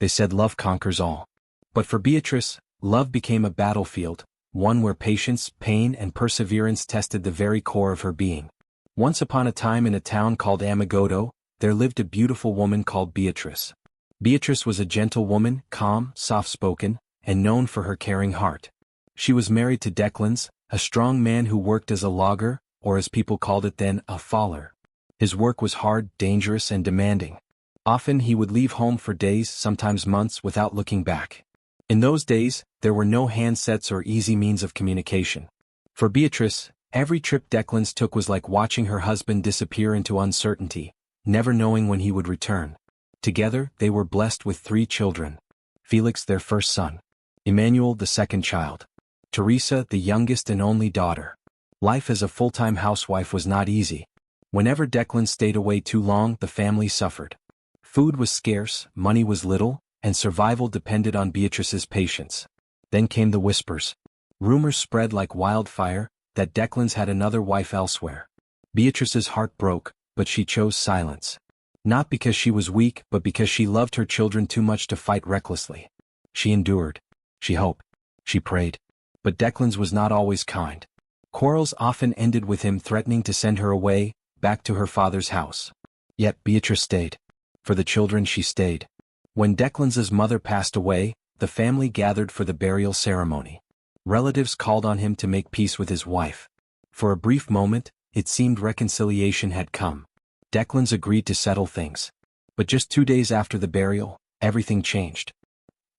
They said love conquers all. But for Beatrice, love became a battlefield, one where patience, pain, and perseverance tested the very core of her being. Once upon a time in a town called Amagodo, there lived a beautiful woman called Beatrice. Beatrice was a gentle woman, calm, soft-spoken, and known for her caring heart. She was married to Declans, a strong man who worked as a logger, or as people called it then, a faller. His work was hard, dangerous, and demanding. Often he would leave home for days, sometimes months, without looking back. In those days, there were no handsets or easy means of communication. For Beatrice, every trip Declans took was like watching her husband disappear into uncertainty, never knowing when he would return. Together, they were blessed with 3 children. Felix, their first son. Emmanuel, the second child. Theresa, the youngest and only daughter. Life as a full-time housewife was not easy. Whenever Declan stayed away too long, the family suffered. Food was scarce, money was little, and survival depended on Beatrice's patience. Then came the whispers. Rumors spread like wildfire that Declans had another wife elsewhere. Beatrice's heart broke, but she chose silence. Not because she was weak, but because she loved her children too much to fight recklessly. She endured. She hoped. She prayed. But Declans was not always kind. Quarrels often ended with him threatening to send her away, back to her father's house. Yet Beatrice stayed. For the children she stayed. When Declans's mother passed away, the family gathered for the burial ceremony. Relatives called on him to make peace with his wife. For a brief moment, it seemed reconciliation had come. Declans agreed to settle things. But just 2 days after the burial, everything changed.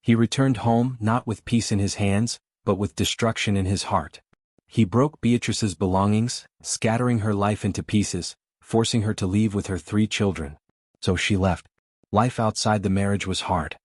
He returned home not with peace in his hands, but with destruction in his heart. He broke Beatrice's belongings, scattering her life into pieces, forcing her to leave with her 3 children. So she left. Life outside the marriage was hard.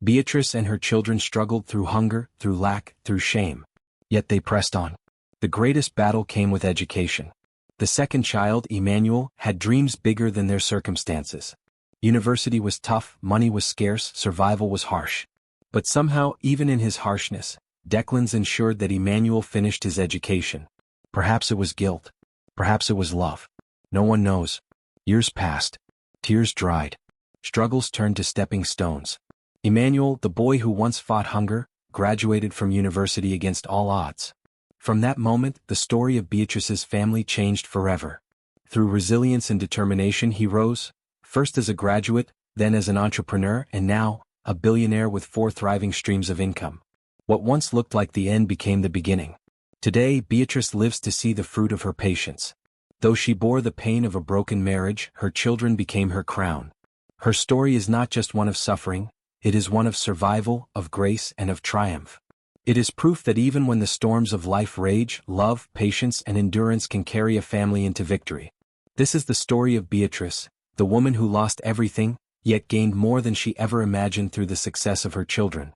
Beatrice and her children struggled through hunger, through lack, through shame. Yet they pressed on. The greatest battle came with education. The second child, Emmanuel, had dreams bigger than their circumstances. University was tough, money was scarce, survival was harsh. But somehow, even in his harshness, Declans ensured that Emmanuel finished his education. Perhaps it was guilt. Perhaps it was love. No one knows. Years passed. Tears dried. Struggles turned to stepping stones. Emmanuel, the boy who once fought hunger, graduated from university against all odds. From that moment, the story of Beatrice's family changed forever. Through resilience and determination he rose, first as a graduate, then as an entrepreneur, and now, a billionaire with 4 thriving streams of income. What once looked like the end became the beginning. Today, Beatrice lives to see the fruit of her patience. Though she bore the pain of a broken marriage, her children became her crown. Her story is not just one of suffering, it is one of survival, of grace, and of triumph. It is proof that even when the storms of life rage, love, patience, and endurance can carry a family into victory. This is the story of Beatrice, the woman who lost everything, yet gained more than she ever imagined through the success of her children.